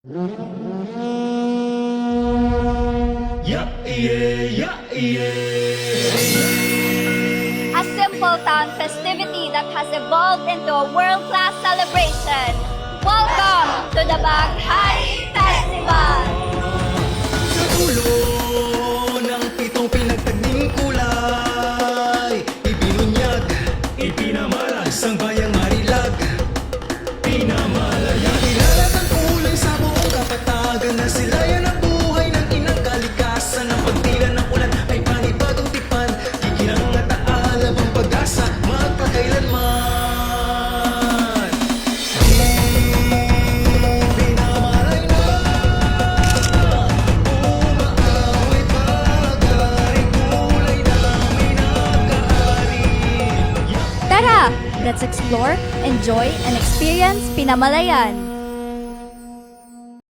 A simple town festivity that has evolved into a world-class celebration. Welcome to the Baghari Festival! Sa dulo ng pitong pinagtagning kulay, ibinunyag, ipinamalas ang bayang Marilag. Pinamalayan, ilalat ang kulay sa buong kapatagan na sila yan ang buhay ng inang kalikasan. Ang pagtila ng ulan ay panibagong tipan, kikinang at aalab ang pag-asa magpakailanman. Tara, let's explore, enjoy, and experience Pinamalayan.